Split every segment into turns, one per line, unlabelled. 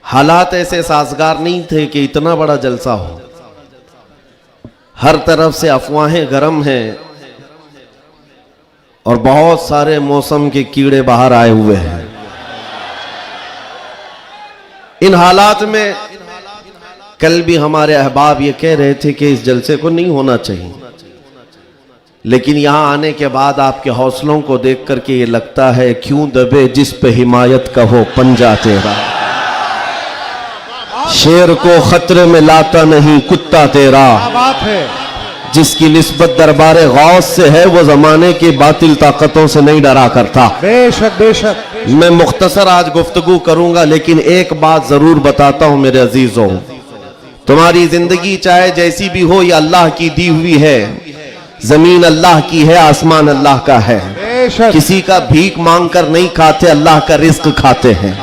हालात ऐसे साजगार नहीं थे कि इतना बड़ा जलसा हो। हर तरफ से अफवाहें गर्म हैं और बहुत सारे मौसम के कीड़े बाहर आए हुए हैं। इन हालात में कल भी हमारे अहबाब ये कह रहे थे कि इस जलसे को नहीं होना चाहिए, लेकिन यहां आने के बाद आपके हौसलों को देख करके ये लगता है क्यों दबे जिस पे हिमायत का हो पंजा तेरा, शेर को खतरे में लाता नहीं कुत्ता तेरा,
बात है
जिसकी निस्बत दरबारे गौस से है वो जमाने की बातिल ताकतों से नहीं डरा करता।
बेशक बेशक।
मैं मुख्तसर आज गुफ्तगू करूंगा, लेकिन एक बात जरूर बताता हूं मेरे अजीजों, तुम्हारी जिंदगी चाहे जैसी भी हो, ये अल्लाह की दी हुई है। जमीन अल्लाह की है, आसमान अल्लाह का है। किसी का भीख मांग कर नहीं खाते, अल्लाह का रिस्क खाते हैं।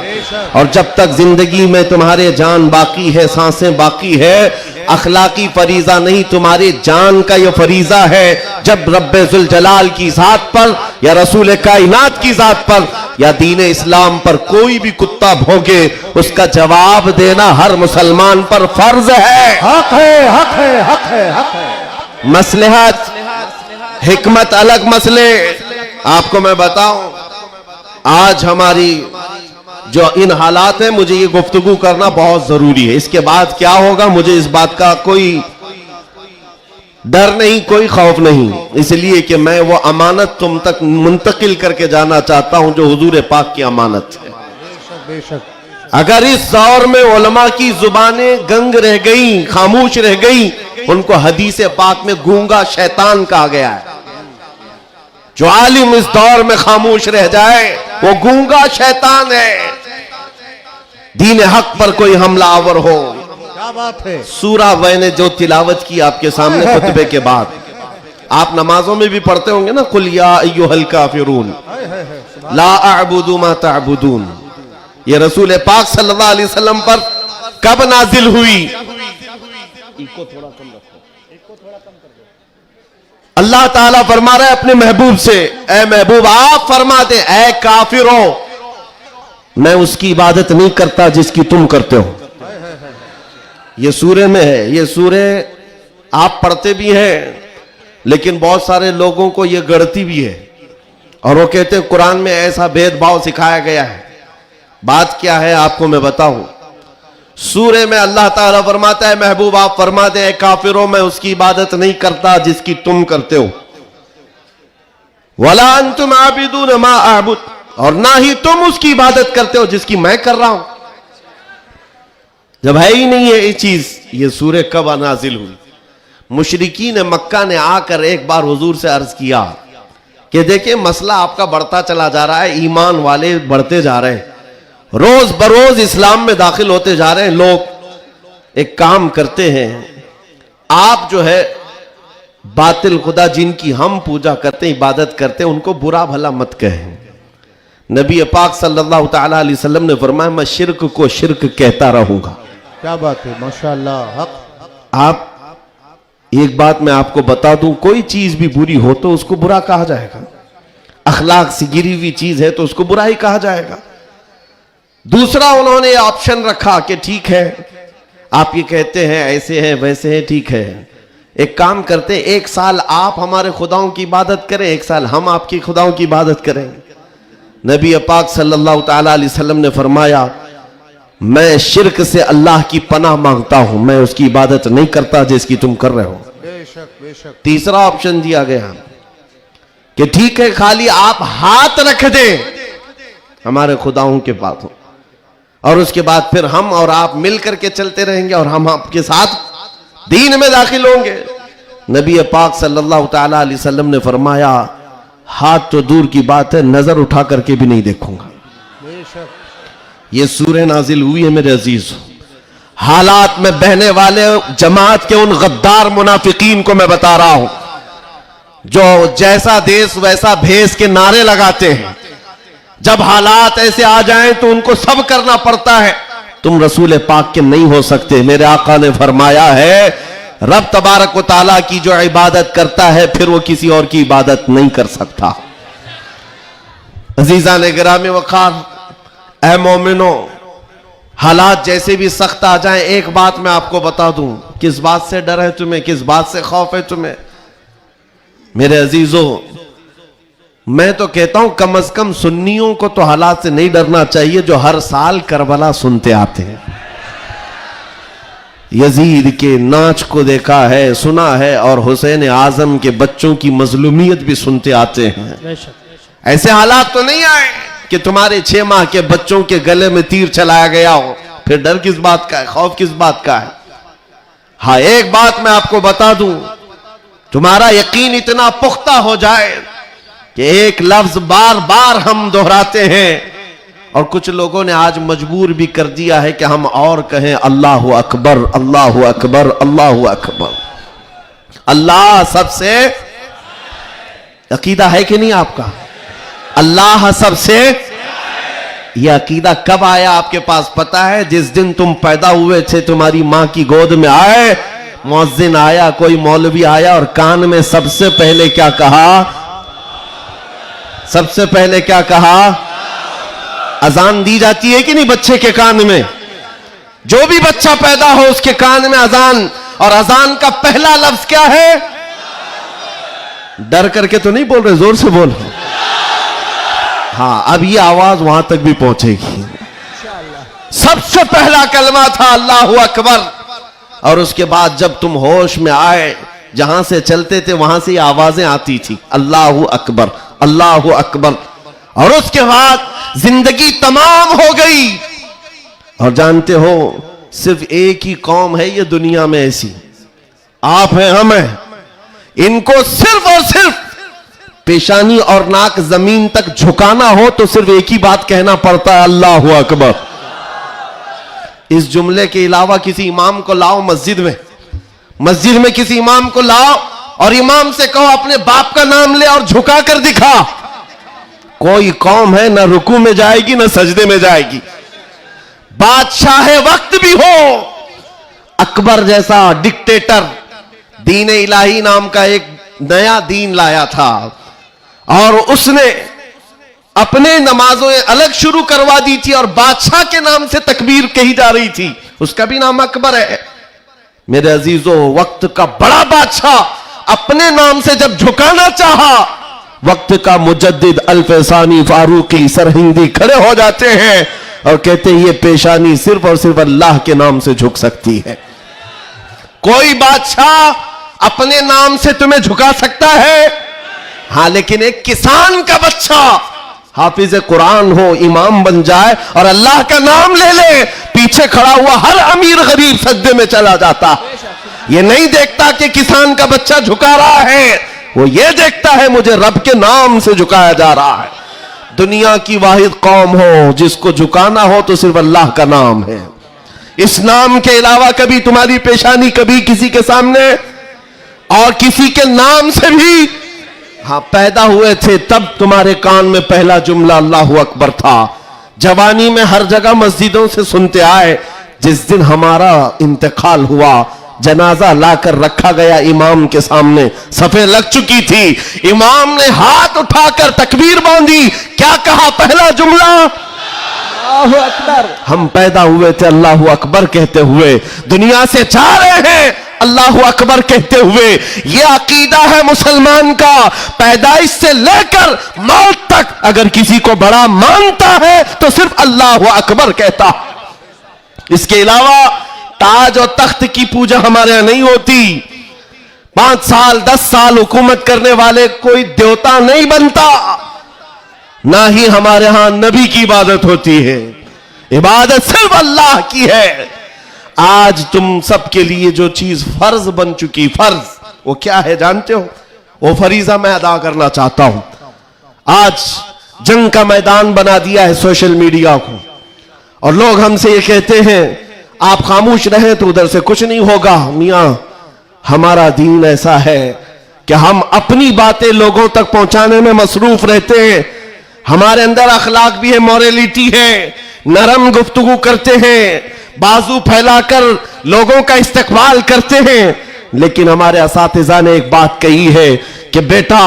और जब तक जिंदगी में तुम्हारे जान बाकी है, सांसें बाकी है, अखलाकी फरीजा नहीं, तुम्हारी जान का ये फरीजा है। जब रब्बे जुल जलाल की जात पर या रसूल कायनात की जात पर या दीन इस्लाम पर कोई भी कुत्ता भौंके, उसका जवाब देना हर मुसलमान पर फर्ज है।
हक है, हक है, हक है, हक है।
मसलहत हिकमत अलग मसले। आपको मैं बताऊं, आज हमारी जो इन हालात है, मुझे ये गुफ्तगू करना बहुत जरूरी है। इसके बाद क्या होगा मुझे इस बात का कोई डर नहीं, कोई खौफ नहीं, इसलिए कि मैं वो अमानत तुम तक मुंतकिल करके जाना चाहता हूं जो हुजूर पाक की अमानत है।
बेशक।
अगर इस दौर में उलमा की जुबानें गंग रह गई, खामोश रह गई, उनको हदीस पाक में गूंगा शैतान कहा गया है। जो आलिम इस दौर में खामोश रह जाए वो गूंगा शैतान है। दीन हक पर कोई हमलावर हो,
क्या बात है।
सूरा मैंने जो तिलावत की आपके सामने खुतबे के बाद, आप नमाजों में भी पढ़ते होंगे ना, कुल या अय्युहल काफिरून ला अअबुदु मा तअबुदून। ये रसूल पाक सल्लल्लाहु अलैहि वसल्लम पर कब नाजिल हुई? इको थोड़ा कम रखो, इको थोड़ा कम कर दो। अल्लाह ताला फरमा रहा है अपने महबूब से, ए महबूब आप फरमा दे, ए काफिरों, मैं उसकी इबादत नहीं करता जिसकी तुम करते हो। ये सूरे में है, ये सूरे आप पढ़ते भी हैं, लेकिन बहुत सारे लोगों को ये गढ़ती भी है और वो कहते हैं कुरान में ऐसा भेदभाव सिखाया गया है। बात क्या है आपको मैं बताऊं। सूरे में अल्लाह ताला फरमाता है महबूब आप फरमा दे, ए काफिरों, मैं उसकी इबादत नहीं करता जिसकी तुम करते हो। वला अंतुम आबिदून मा अअबुद, और ना ही तुम उसकी इबादत करते हो जिसकी मैं कर रहा हूं। जब है ही नहीं है ये चीज, ये सूरह कब नाजिल हुई? मुशरिकीन मक्का ने आकर एक बार हुजूर से अर्ज किया कि देखिए मसला आपका बढ़ता चला जा रहा है, ईमान वाले बढ़ते जा रहे हैं, रोज बरोज इस्लाम में दाखिल होते जा रहे हैं लोग। एक काम करते हैं, आप जो है बातिल खुदा जिनकी हम पूजा करते हैं, इबादत करते हैं, उनको बुरा भला मत कहें। नबी पाक सल्लल्लाहु तआला अलैहि वसल्लम ने फरमाया मैं शिर्क को शिर्क कहता रहूंगा।
क्या बात है, माशाअल्लाह। हक।
आप एक बात मैं आपको बता दूं, कोई चीज भी बुरी हो तो उसको बुरा कहा जाएगा। अखलाक से गिरी हुई चीज है तो उसको बुरा ही कहा जाएगा। दूसरा उन्होंने ऑप्शन रखा कि ठीक है आप ये कहते हैं ऐसे हैं वैसे हैं, ठीक है एक काम करते, एक साल आप हमारे खुदाओं की इबादत करें, एक साल हम आपकी खुदाओं की इबादत करें। नबी पाक सल्लल्लाहु तआला अलैहि वसल्लम ने फरमाया मैं शिर्क से अल्लाह की पनाह मांगता हूं, मैं उसकी इबादत नहीं करता जिसकी तुम कर रहे हो।
बेशक बेशक।
तीसरा ऑप्शन दिया गया कि ठीक है खाली आप हाथ रख दें हमारे खुदाओं के पास, और उसके बाद फिर हम और आप मिल करके चलते रहेंगे और हम आपके साथ दीन में दाखिल होंगे। नबी पाक सल्लल्लाहु तआला अलैहि वसल्लम ने फरमाया हाथ तो दूर की बात है, नजर उठा करके भी नहीं देखूंगा। ये सूरह नाजिल हुई है मेरे अजीज। हालात में बहने वाले जमात के उन गद्दार मुनाफिकीन को मैं बता रहा हूं, जो जैसा देश वैसा भेस के नारे लगाते हैं। जब हालात ऐसे आ जाएं तो उनको सब करना पड़ता है। तुम रसूल पाक के नहीं हो सकते। मेरे आका ने फरमाया है रब तबारक व तआला की जो इबादत करता है फिर वो किसी और की इबादत नहीं कर सकता। अजीजा ने गिरामी वकार, ऐ मोमिनो, हालात जैसे भी सख्त आ जाएं, एक बात मैं आपको बता दूं, किस बात से डर है तुम्हें, किस बात से खौफ है तुम्हें? मेरे अजीजों, मैं तो कहता हूं कम से कम सुन्नियों को तो हालात से नहीं डरना चाहिए जो हर साल करबला सुनते आते हैं। यजीद के नाच को देखा है, सुना है, और हुसैन आजम के बच्चों की मजलूमियत भी सुनते आते हैं। ऐसे हालात तो नहीं आए कि तुम्हारे 6 माह के बच्चों के गले में तीर चलाया गया हो, फिर डर किस बात का है, खौफ किस बात का है? हाँ, एक बात मैं आपको बता दूं, तुम्हारा यकीन इतना पुख्ता हो जाए कि एक लफ्ज बार बार हम दोहराते हैं, और कुछ लोगों ने आज मजबूर भी कर दिया है कि हम और कहें अल्लाहु अकबर, अल्लाहु अकबर, अल्लाहु अकबर। अल्लाह सबसे, अकीदा है कि नहीं आपका? अल्लाह सबसे, यह अकीदा कब आया आपके पास पता है? जिस दिन तुम पैदा हुए थे, तुम्हारी मां की गोद में आए, मुअज्जिन आया, कोई मौलवी आया और कान में सबसे पहले क्या कहा? सबसे पहले क्या कहा? अजान दी जाती है कि नहीं बच्चे के कान में? जो भी बच्चा पैदा हो उसके कान में अजान, और अजान का पहला लफ्ज क्या है? डर करके तो नहीं बोल रहे, जोर से बोल। हाँ, अब ये आवाज वहां तक भी पहुंचेगी। सबसे पहला कलमा था अल्लाहु अकबर, और उसके बाद जब तुम होश में आए, जहां से चलते थे वहां से आवाजें आती थी, अल्लाहु अकबर, अल्लाहु अकबर। और उसके बाद जिंदगी तमाम हो गई। और जानते हो, सिर्फ एक ही कौम है ये दुनिया में ऐसी, आप हैं, हम हैं, इनको सिर्फ और सिर्फ पेशानी और नाक जमीन तक झुकाना हो तो सिर्फ एक ही बात कहना पड़ता है, अल्लाहु अकबर। इस जुमले के अलावा किसी इमाम को लाओ मस्जिद में किसी इमाम को लाओ और इमाम से कहो अपने बाप का नाम ले और झुका कर दिखा, कोई कौम है ना रुकू में जाएगी ना सजदे में जाएगी। बादशाह वक्त भी हो, अकबर जैसा डिक्टेटर दीन इलाही नाम का एक नया दीन लाया था, और उसने अपने नमाजों अलग शुरू करवा दी थी, और बादशाह के नाम से तकबीर कही जा रही थी, उसका भी नाम अकबर है। मेरे अजीजों, वक्त का बड़ा बादशाह अपने नाम से जब झुकाना चाहा, वक्त का मुजद्दिद अल्फसानी फारूकी सरहिंदी खड़े हो जाते हैं और कहते हैं ये पेशानी सिर्फ और सिर्फ अल्लाह के नाम से झुक सकती है। कोई बादशाह अपने नाम से तुम्हें झुका सकता है? हाँ, लेकिन एक किसान का बच्चा हाफिज कुरान हो, इमाम बन जाए और अल्लाह का नाम ले ले, पीछे खड़ा हुआ हर अमीर गरीब सजदे में चला जाता। ये नहीं देखता कि किसान का बच्चा झुका रहा है, वो ये देखता है मुझे रब के नाम से झुकाया जा रहा है। दुनिया की वाहिद कौम हो जिसको झुकाना हो तो सिर्फ अल्लाह का नाम है। इस नाम के अलावा कभी तुम्हारी पेशानी कभी किसी के सामने, और किसी के नाम से भी, हाँ, पैदा हुए थे तब तुम्हारे कान में पहला जुमला अल्लाहु अकबर था। जवानी में हर जगह मस्जिदों से सुनते आए। जिस दिन हमारा इंतकाल हुआ, जनाजा लाकर रखा गया इमाम के सामने, सफे लग चुकी थी, इमाम ने हाथ उठाकर तकबीर बांधी, क्या कहा? पहला जुमला अल्लाहु अकबर। हम पैदा हुए थे अल्लाहु अकबर कहते हुए, दुनिया से जा रहे हैं अल्लाहु अकबर कहते हुए। यह अकीदा है मुसलमान का, पैदाइश से लेकर मौत तक अगर किसी को बड़ा मानता है तो सिर्फ अल्लाहु अकबर कहता। इसके अलावा ताज और तख्त की पूजा हमारे यहां नहीं होती। 5 साल 10 साल हुकूमत करने वाले कोई देवता नहीं बनता, ना ही हमारे यहां नबी की इबादत होती है। इबादत सिर्फ अल्लाह की है। आज तुम सबके लिए जो चीज फर्ज बन चुकी, फर्ज वो क्या है जानते हो? वो फरीजा मैं अदा करना चाहता हूं। आज जंग का मैदान बना दिया है सोशल मीडिया को, और लोग हमसे ये कहते हैं आप खामोश रहे तो उधर से कुछ नहीं होगा। मियां, हमारा दीन ऐसा है कि हम अपनी बातें लोगों तक पहुंचाने में मसरूफ रहते हैं। हमारे अंदर अखलाक भी है, मॉरलिटी है, नरम गुफ्तगू करते हैं, बाजू फैलाकर लोगों का इस्तकबाल करते हैं। लेकिन हमारे असातिज़ा ने एक बात कही है कि बेटा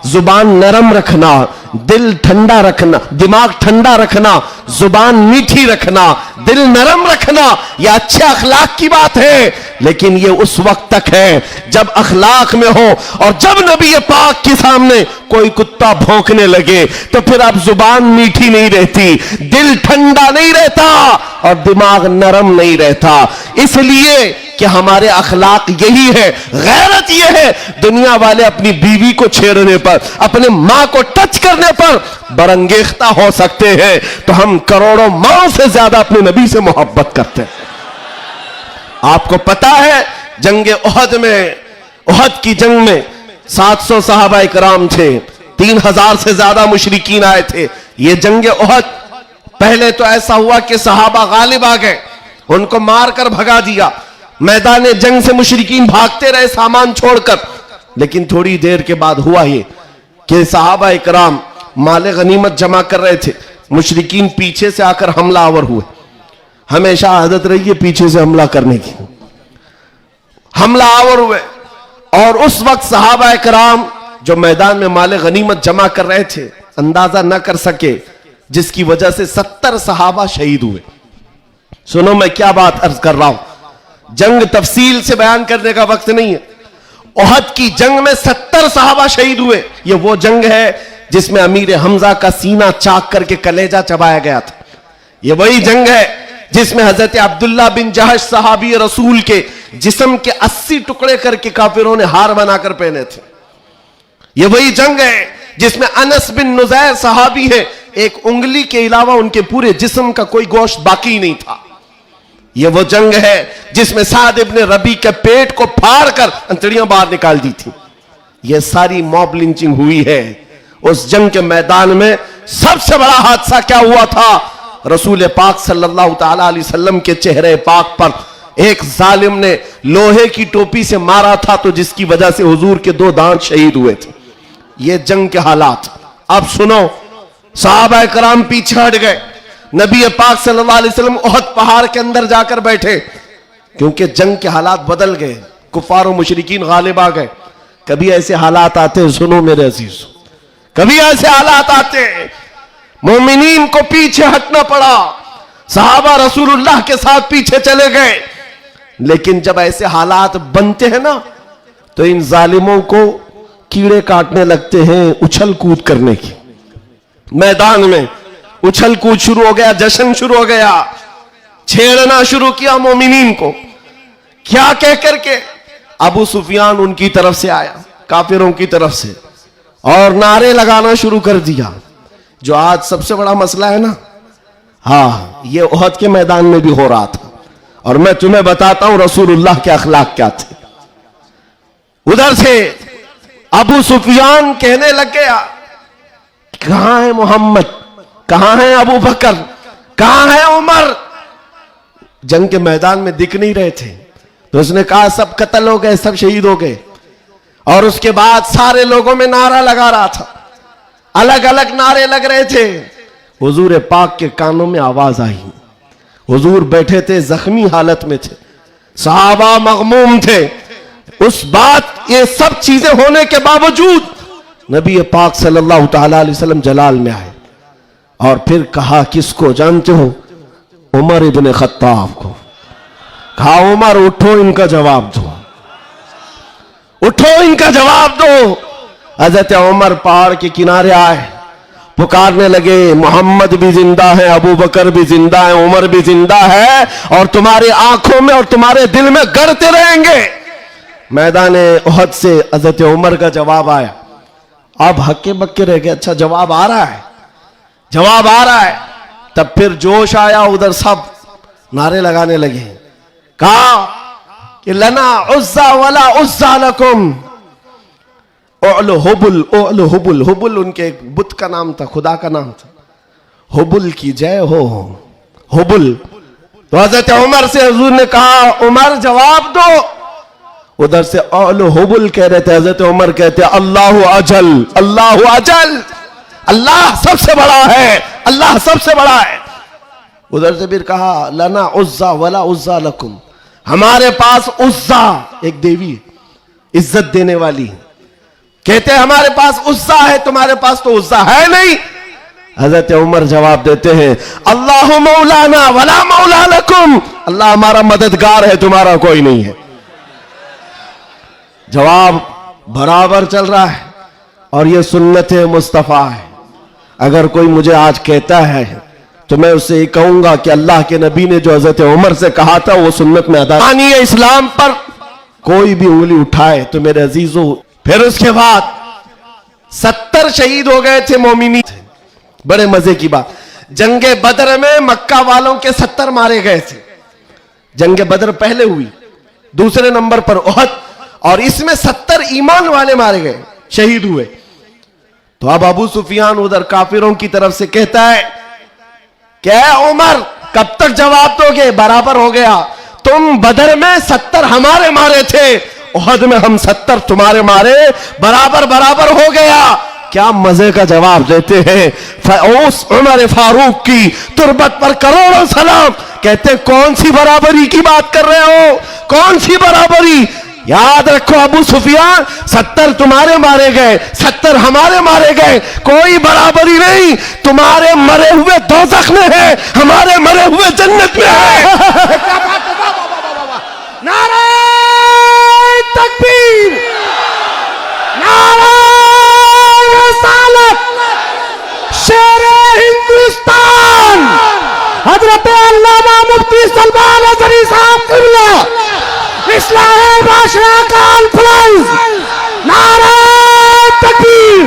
जुबान नरम रखना, दिल ठंडा रखना, दिमाग ठंडा रखना, जुबान मीठी रखना, दिल नरम रखना, यह अच्छे अखलाक की बात है। लेकिन यह उस वक्त तक है जब अखलाक में हो, और जब नबी पाक के सामने कोई कुत्ता भौंकने लगे तो फिर अब जुबान मीठी नहीं रहती, दिल ठंडा नहीं रहता और दिमाग नरम नहीं रहता। इसलिए कि हमारे अखलाक यही है, गैरत यह है। दुनिया वाले अपनी बीवी को छेड़ने पर, अपने मां को टच करने पर बरंगेख्ता हो सकते हैं, तो हम करोड़ों माओ से ज्यादा अपने नबी से मोहब्बत करते हैं। आपको पता है जंगे उहद में, उहद की जंग में 700 सहाबा इकराम थे, 3000 से ज्यादा मुशरिकीन आए थे। यह जंगे उहद, पहले तो ऐसा हुआ कि सहाबा गालिब आ गए, उनको मारकर भगा दिया। मैदान जंग से मुशरिकीन भागते रहे सामान छोड़कर, लेकिन थोड़ी देर के बाद हुआ ये कि सहाबा इकराम माले गनीमत जमा कर रहे थे, मुशरिकीन पीछे से आकर हमलावर हुए। हमेशा आदत रही है पीछे से हमला करने की, हमलावर हुए। और उस वक्त सहाबा इकराम जो मैदान में माले गनीमत जमा कर रहे थे अंदाजा न कर सके, जिसकी वजह से 70 सहाबा शहीद हुए। सुनो मैं क्या बात अर्ज कर रहा हूं, जंग तफसील से बयान करने का वक्त नहीं है। उहद की जंग में 70 सहाबा शहीद हुए। यह वो जंग है जिसमें अमीर हमजा का सीना चाक करके कलेजा चबाया गया था। यह वही जंग है जिसमें हजरत अब्दुल्ला बिन जहश सहाबी रसूल के जिस्म के 80 टुकड़े करके काफिरों ने हार बनाकर पहने थे। यह वही जंग है जिसमें अनस बिन नुजैर सहाबी है, एक उंगली के अलावा उनके पूरे जिस्म का कोई गोश्त बाकी नहीं था। यह वो जंग है जिसमें साद इब्ने रबी के पेट को फाड़ कर अंतड़ियां बाहर निकाल दी थी। यह सारी मॉब लिंचिंग हुई है। उस जंग के मैदान में सबसे बड़ा हादसा क्या हुआ था, रसूल पाक सल्लल्लाहु ताला अलैहि वसल्लम के चेहरे पाक पर एक जालिम ने लोहे की टोपी से मारा था, तो जिसकी वजह से हुजूर के 2 दांत शहीद हुए थे। ये जंग के हालात। अब सुनो, सहाबा कराम पीछे हट गए, नबी पाक सल्लल्लाहु अलैहि वसल्लम उहद पहाड़ के अंदर जाकर बैठे, क्योंकि जंग के हालात बदल गए, कुफार और मुशरिकीन गालिब आ गए। कभी ऐसे हालात आते, सुनो मेरे अजीज, कभी ऐसे हालात आते मोमिनीन को पीछे हटना पड़ा, सहाबा रसूलुल्लाह के साथ पीछे चले गए। लेकिन जब ऐसे हालात बनते हैं ना, तो इन जालिमों को कीड़े काटने लगते हैं उछल कूद करने की। मैदान में उछल कूद शुरू हो गया, जश्न शुरू हो गया, छेड़ना शुरू किया मोमिनीन को। क्या कह करके अबू सुफियान उनकी तरफ से आया, काफिरों की तरफ से, और नारे लगाना शुरू कर दिया, जो आज सबसे बड़ा मसला है ना। हाँ, ये उहद के मैदान में भी हो रहा था। और मैं तुम्हें बताता हूं रसूलुल्लाह के अखलाक क्या थे। उधर से अबू सुफियान कहने लग गया, कहां है मोहम्मद, कहां है अबू बकर, कहां है उमर। जंग के मैदान में दिख नहीं रहे थे, तो उसने कहा सब कत्ल हो गए, सब शहीद हो गए। और उसके बाद सारे लोगों में नारा लगा रहा था, अलग अलग नारे लग रहे थे। हुजूर पाक के कानों में आवाज आई, हुजूर बैठे थे, जख्मी हालत में थे, सहाबा मगमूम थे। उस बात, ये सब चीजें होने के बावजूद नबी पाक सल्लल्लाहु ताला अलैहि वसल्लम जलाल में आए और फिर कहा, किसको जानते हो? उमर इब्ने खत्ताब को। कहा, उमर उठो, इनका जवाब दो, उठो, इनका जवाब दो। हजरत उमर पहाड़ के किनारे आए, पुकारने लगे, मोहम्मद भी जिंदा है, अबू बकर भी जिंदा है, उमर भी जिंदा है, और तुम्हारी आंखों में और तुम्हारे दिल में गड़ते रहेंगे। मैदान उहद से हजरत उमर का जवाब आया। अब हक्के बक्के रह गए, अच्छा जवाब आ रहा है, जवाब आ रहा है। तब फिर जोश आया, उधर सब नारे लगाने लगे। कहा कि लना उज्जा वला उज्जा लकुम, ओलो हुबुल, ओलो हुबुल। हुबुल उनके एक बुत का नाम था, खुदा का नाम था। हुबुल की जय हो, हुबुल। तो हजरत उमर से हुजूर ने कहा, उमर जवाब दो। उधर से ओलो हुबुल कह रहे थे, हजरत उमर कहते अल्लाह अजल, अल्लाह अजल, अल्लाह सबसे बड़ा है, अल्लाह सबसे बड़ा है। उधर से फिर कहा, लना उज्जा वला उज्जा लकुम, हमारे पास उज्जा एक देवी, इज्जत देने वाली, कहते हैं हमारे पास उस्सा है, तुम्हारे पास तो उस्सा है नहीं। हजरत उमर जवाब देते हैं अल्लाह मौलाना वला मौला लकुम, अल्लाह हमारा मददगार है, तुम्हारा कोई नहीं है। जवाब बराबर चल रहा है और ये सुन्नत मुस्तफ़ा है। अगर कोई मुझे आज कहता है तो मैं उससे ये कहूंगा कि अल्लाह के नबी ने जो हजरत उमर से कहा था वो सुन्नत में अदा है। इस्लाम पर कोई भी उंगली उठाए तो मेरे अजीजों, फिर उसके बाद 70 शहीद हो गए थे मोमिनी। बड़े मजे की बात, जंगे बदर में मक्का वालों के 70 मारे गए थे। जंगे बदर पहले हुई, दूसरे नंबर पर उहद, और इसमें 70 ईमान वाले मारे गए, शहीद हुए। तो अब अबू सुफियान उधर काफिरों की तरफ से कहता है क्या उमर कब तक जवाब दोगे, बराबर हो गया, तुम बदर में 70 हमारे मारे थे, उहद में हम 70 तुम्हारे मारे, बराबर बराबर हो गया। क्या मजे का जवाब देते हैं। उस उमर फारूक की तुरबत पर करोड़ों सलाम। कहते कौन सी बराबरी की बात कर रहे हो, कौन सी बराबरी। याद रखो अबू सुफियान, 70 तुम्हारे मारे गए, 70 हमारे मारे गए, कोई बराबरी नहीं। तुम्हारे मरे हुए दोज़ख में है, हमारे मरे हुए जन्नत में है।
नारे तकबीर, नारे रिसालत, शेरे हिंदुस्तान, हजरत अल्लामा मुफ्ती सलमान अज़हरी साहब क़िबला, इस्लाह बादशाह का अल्फलाइज, नारे तकबीर,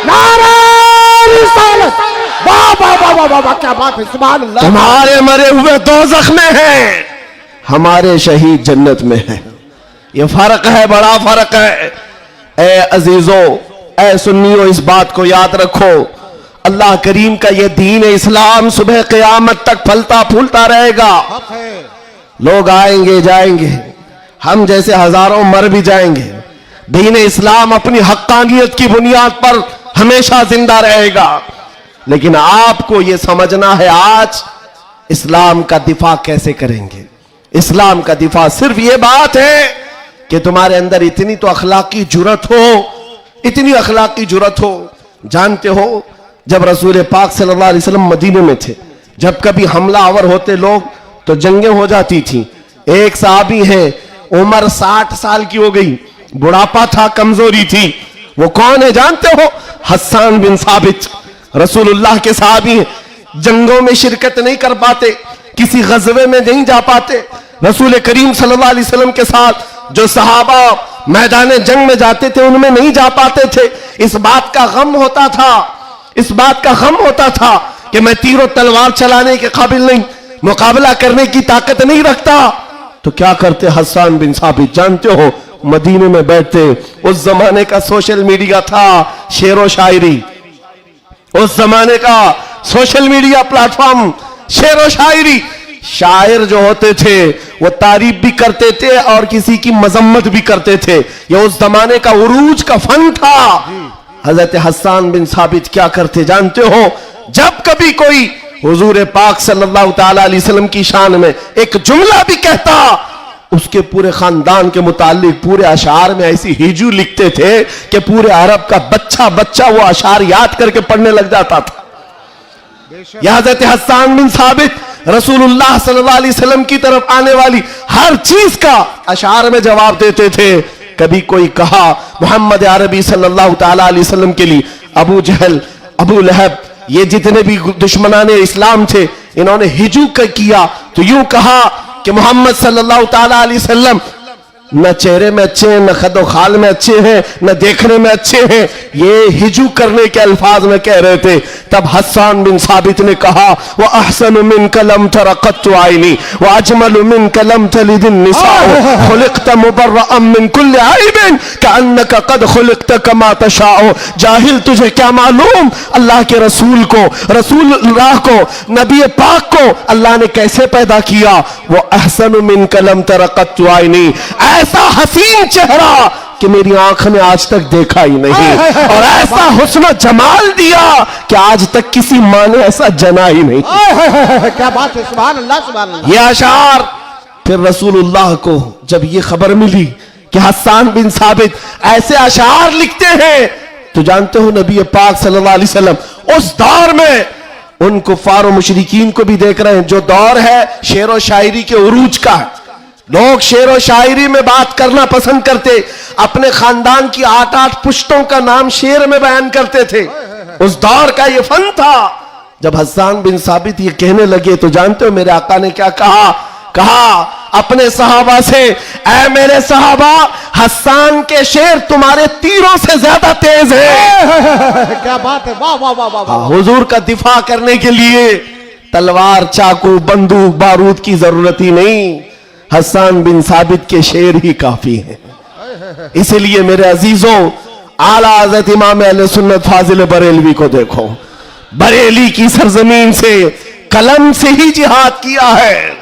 नारे रिसालत। वाह वाह वाह वाह वाह, क्या बात है, सुभान अल्लाह।
तुम्हारे मरे हुए दोज़ख में है, हमारे शहीद जन्नत में है। ये फर्क है, बड़ा फर्क है। ए अजीजों, ए सुन्नियों, इस बात को याद रखो। अल्लाह करीम का ये दीन इस्लाम सुबह क़यामत तक फलता फूलता रहेगा। लोग आएंगे जाएंगे, हम जैसे हजारों मर भी जाएंगे, दीन इस्लाम अपनी हक्कानियत की बुनियाद पर हमेशा जिंदा रहेगा। लेकिन आपको यह समझना है आज इस्लाम का दिफा कैसे करेंगे। इस्लाम का दिफा सिर्फ यह बात है कि तुम्हारे अंदर इतनी तो अखलाकी जुर्रत हो, इतनी अखलाकी जुर्रत हो। जानते हो जब रसूल पाक सल्लल्लाहु अलैहि वसल्लम मदीने में थे, जब कभी हमलावर होते लोग तो जंगें हो जाती थी। एक सहाबी है, उम्र 60 साल की हो गई, बुढ़ापा था, कमजोरी थी। वो कौन है जानते हो? हस्सान बिन साबित, रसूलुल्लाह के सहाबी हैं। जंगों में शिरकत नहीं कर पाते, किसी गज़वे में नहीं जा पाते। रसूल करीम सल्लल्लाहु अलैहि वसल्लम के साथ जो सहाबा मैदान जंग में जाते थे उनमें नहीं जा पाते थे। इस बात का गम होता था, इस बात का गम होता था कि मैं तीरों तलवार चलाने के काबिल नहीं, मुकाबला करने की ताकत नहीं रखता। तो क्या करते हस्सान बिन साबित, जानते हो, मदीने में बैठते। उस जमाने का सोशल मीडिया था, शेरो शायरी, उस जमाने का सोशल मीडिया प्लेटफॉर्म, शेरो शायरी। शायर जो होते थे वो तारीफ भी करते थे और किसी की मजम्मत भी करते थे। ये उस जमाने का उरूज का फन था। हजरत हस्सान बिन साबित क्या करते जानते हो? जब कभी कोई हुजूर पाक सल्लल्लाहु ताला अलैहि वसल्लम की शान में एक जुमला भी कहता, उसके पूरे खानदान के मुतालिक पूरे अशार में ऐसी हिजू लिखते थे कि पूरे अरब का बच्चा बच्चा वो अशार याद करके पढ़ने लग जाता था। हजरत हस्सान बिन साबित रसूलुल्लाह सल्लल्लाहु अलैहि वसल्लम की तरफ आने वाली हर चीज का अशार में जवाब देते थे। कभी कोई कहा मोहम्मद अरबी सल्लल्लाहु ताला अलैहि वसल्लम के लिए अबू जहल, अबू लहब, ये जितने भी दुश्मनाने इस्लाम थे, इन्होंने हिजू किया तो यूं कहा कि मोहम्मद सल्लल्लाहु ताला अलैहि वसल्लम न चेहरे में अच्छे हैं, न खदो खाल में अच्छे हैं, न देखने में अच्छे हैं। ये हिजू करने के अल्फाज में कह रहे थे। तब हस्सान बिन साबित ने कहा वो अहसनु मिन कलम तरक़त्तु आइनी व अजमलु मिन कलम तलिदिन निसाउ खुलिक़त मुबर्रअम मिन कुल्लि आइबिन कअन्नका क़द खुलिक़त कमा तशाउ। जाहिल, तुझे क्या मालूम अल्लाह के रसूल को, रसूलुल्लाह को, नबी पाक को अल्लाह ने कैसे पैदा किया। वो अहसनु मिन कलम तरक़त्तु आइनी, ऐसा हसीन चेहरा कि मेरी आंख ने आज तक देखा ही नहीं, और ऐसा हुस्न जमाल दिया कि आज तक किसी माँ ने ऐसा जना ही नहीं।
क्या बात है, सुभान अल्लाह सुभान अल्लाह।
ये अशार फिर रसूलुल्लाह को जब ये खबर मिली कि हस्सान बिन साबित ऐसे अशार लिखते हैं। तो जानते हो नबी पाक सल्लल्लाहु अलैहि वसल्लम उस दौर में उन कुफार और मुशरिकीन को भी देख रहे हैं। जो दौर है शेर व शायरी के उरूज का है, लोग शेर व शायरी में बात करना पसंद करते, अपने खानदान की 8-8 पुश्तों का नाम शेर में बयान करते थे। उस दौर का ये फन था। जब हस्सान बिन साबित ये कहने लगे तो जानते हो मेरे आका ने क्या कहा? अपने सहाबा से, ऐ मेरे सहाबा, हस्सान के शेर तुम्हारे तीरों से ज्यादा तेज है।
क्या बात है, वाह वाह वाह वाह।
हुजूर का दिफा करने के लिए तलवार, चाकू, बंदूक, बारूद की जरूरत ही नहीं, हस्सान बिन साबित के शेर ही काफी हैं। इसलिए मेरे अजीजों, आला हज़रत इमाम अहले सुन्नत फाजिल बरेलवी को देखो, बरेली की सरजमीन से कलम से ही जिहाद किया है।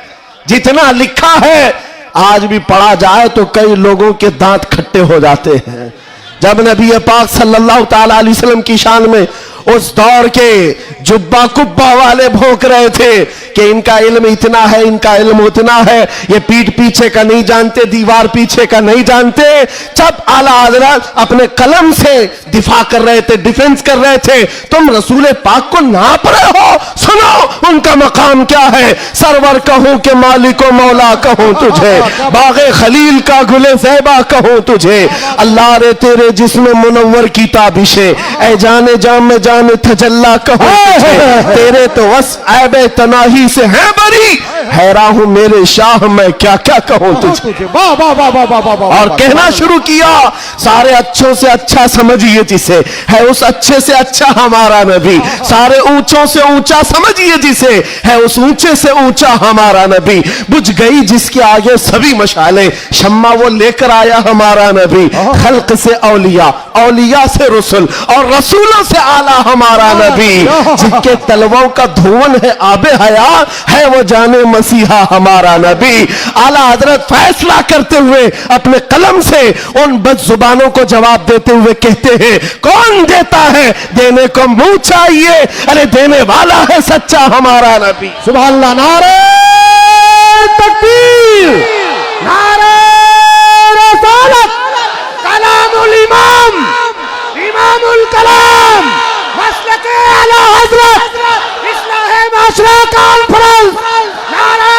जितना लिखा है आज भी पढ़ा जाए तो कई लोगों के दांत खट्टे हो जाते हैं। जब नबी पाक सल्लल्लाहु ताला अलैहि वसल्लम की शान में उस दौर के जुब्बा कुब्बा वाले भौंक रहे थे कि इनका इल्म इतना है, इनका इल्म उतना है, ये पीठ पीछे का नहीं जानते, दीवार पीछे का नहीं जानते। जब आला हज़रत अपने कलम से दिफा कर रहे थे, डिफेंस कर रहे थे, तुम रसूल पाक को नाप रहे हो। सुनो उनका मकाम क्या है। सरवर कहूं कि मालिको मौला कहूं तुझे, बागे खलील का गुले ज़ैबा कहूं तुझे, अल्लाह रे तेरे जिस्म मुनव्वर की ताबिशे, ऐ जाने जाम में जाने तजल्ला कहूं तुझे, तेरे तो वस ऐबे तनाही से है बरी, हैरान हूं मेरे शाह मैं क्या क्या कहूं तुझे।
वाह वाह वाह वाह वाह वाह।
और कहना शुरू किया, सारे अच्छों से अच्छा समझिए जिसे, है उस अच्छे से अच्छा हमारा नबी। सारे ऊंचों से ऊंचा समझिए जिसे, है उस ऊंचे से ऊंचा हमारा नबी। बुझ गई जिसके आगे सभी मशाले, शम्मा वो लेकर आया हमारा नबी। खल्क से औलिया, औलिया से रसूल, और रसूलों से आला हमारा नबी। जिनके तलवों का धुवन है आबे हया, है वो जाने मसीहा हमारा नबी। आला हजरत फैसला करते हुए अपने कलम से उन बदजुबानों को जवाब देते हुए कहते हैं, कौन देता है देने को मुंह चाहिए, अरे देने वाला है सच्चा हमारा नबी।
सुभान अल्लाह। नारे तकबीर, नारे रसालत, कलामुल इमाम, इमामुल कलाम, मसलके आला हजरत, इस्लाहे माशरा कॉन्फ्रेंस, नारे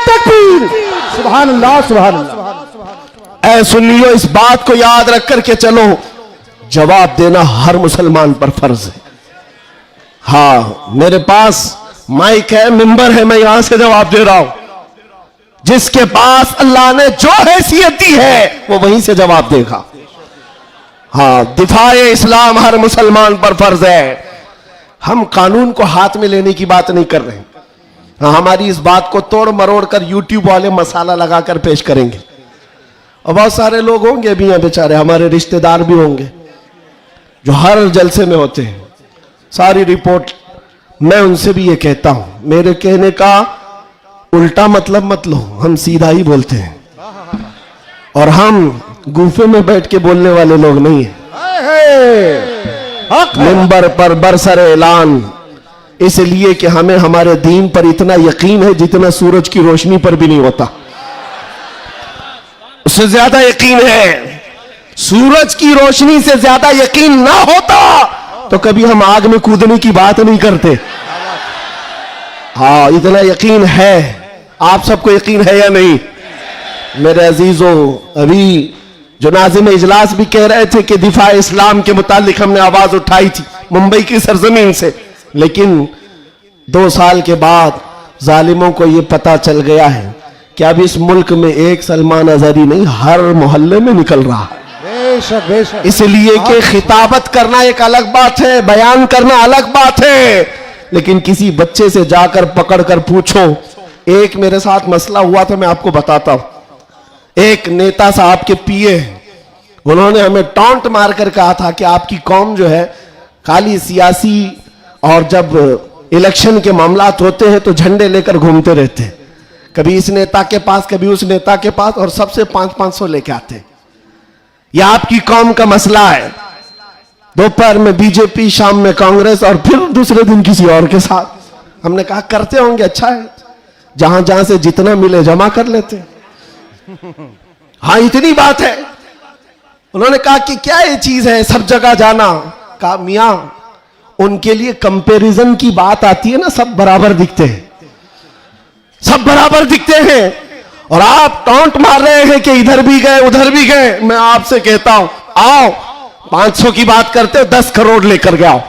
तकबीर। सुभान अल्लाह, सुभान अल्लाह।
ऐ सुनियो, इस बात को याद रख करके चलो, जवाब देना हर मुसलमान पर फर्ज है। हाँ, मेरे पास माइक है, मिंबर है, मैं यहां से जवाब दे रहा हूं। जिसके पास अल्लाह ने जो हैसियत दी है वो वहीं से जवाब देगा। हाँ, दिफाए इस्लाम हर मुसलमान पर फर्ज है। हम कानून को हाथ में लेने की बात नहीं कर रहे हैं। हाँ, हमारी इस बात को तोड़ मरोड़ कर यूट्यूब वाले मसाला लगाकर पेश करेंगे। और बहुत सारे लोग होंगे भी हैं बेचारे, हमारे रिश्तेदार भी होंगे जो हर जलसे में होते हैं। सारी रिपोर्ट मैं उनसे भी ये कहता हूं, मेरे कहने का उल्टा मतलब मत लो, हम सीधा ही बोलते हैं। और हम गुफे में बैठ के बोलने वाले लोग नहीं हैं। मिंबर पर बरसर ऐलान, इसलिए कि हमें हमारे दीन पर इतना यकीन है जितना सूरज की रोशनी पर भी नहीं होता। उससे ज्यादा यकीन है। सूरज की रोशनी से ज्यादा यकीन ना होता तो कभी हम आग में कूदने की बात नहीं करते। हाँ, इतना यकीन है। आप सबको यकीन है या नहीं? मेरे अजीजों, अभी जो नाज़िम इजलास भी कह रहे थे कि दिफा इस्लाम के मुतालिक हमने आवाज उठाई थी मुंबई की सरजमीन से, लेकिन 2 साल के बाद जालिमों को यह पता चल गया है कि अब इस मुल्क में एक सलमान अजहरी नहीं, हर मोहल्ले में निकल रहा है।
बेशक बेशक।
इसलिए कि खिताबत करना एक अलग बात है, बयान करना अलग बात है, लेकिन किसी बच्चे से जाकर पकड़ कर पूछो। एक मेरे साथ मसला हुआ था, मैं आपको बताता हूं। एक नेता साहब के पीए, उन्होंने हमें टॉन्ट मारकर कहा था कि आपकी कौम जो है खाली सियासी, और जब इलेक्शन के मामलात होते हैं तो झंडे लेकर घूमते रहते हैं, कभी इस नेता के पास कभी उस नेता के पास, और सबसे 500-500 लेके आते हैं। यह आपकी कौम का मसला है। दोपहर में बीजेपी, शाम में कांग्रेस, और फिर दूसरे दिन किसी और के साथ। हमने कहा करते होंगे, अच्छा है, जहां जहां से जितना मिले जमा कर लेते। हाँ इतनी बात है। उन्होंने कहा कि क्या ये चीज है सब जगह जाना? कहा मियां उनके लिए कंपैरिजन की बात आती है ना, सब बराबर दिखते हैं, सब बराबर दिखते हैं, और आप टॉन्ट मार रहे हैं कि इधर भी गए उधर भी गए। मैं आपसे कहता हूं आओ 500 की बात करते हो, 10 करोड़ लेकर के आओ,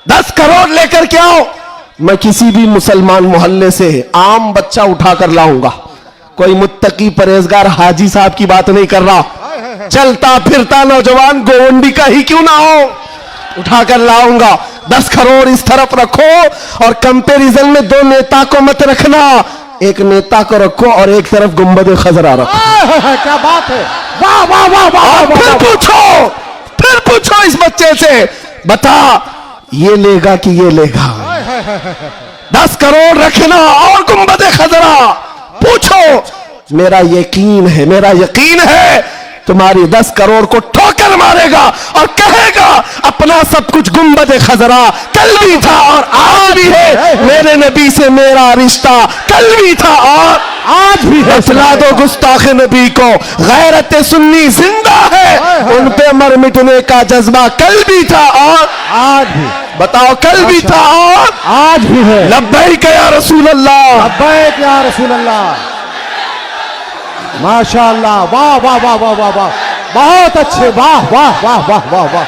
10 करोड़ लेकर के आओ। मैं किसी भी मुसलमान मोहल्ले से आम बच्चा उठाकर लाऊंगा, कोई मुत्तकी परहेजगार हाजी साहब की बात नहीं कर रहा, चलता फिरता नौजवान गोवंडी का ही क्यों ना हो, उठाकर लाऊंगा। 10 करोड़ इस तरफ रखो, और कंपैरिजन में 2 नेता को मत रखना, एक नेता को रखो और एक तरफ गुंबद खजरा रखो।
क्या बात है, वाह वाह वाह वाह।
फिर पूछो इस बच्चे से, बता ये लेगा कि ये लेगा? 10 करोड़ रखना और गुंबद खजरा, पूछो। मेरा यकीन है तुम्हारी 10 करोड़ को ठोकर मारेगा और कहेगा अपना सब कुछ गुंबद खजरा कल भी था और आज भी है, मेरे नबी से मेरा रिश्ता कल भी था और आज भी है। फैसला दो गुस्ताख नबी को, गैरत सुन्नी जिंदा है, उन पे मर मिटने का जज्बा कल भी था और
आज भी।
बताओ कल भी था और
आज भी है।
लब्बैक या रसूल अल्लाह,
लब्बैक या रसूल अल्लाह। माशाअल्लाह, वाह वाह वाह वाह वाह वाह, बहुत अच्छे, वाह वाह वाह वाह वाह वाह,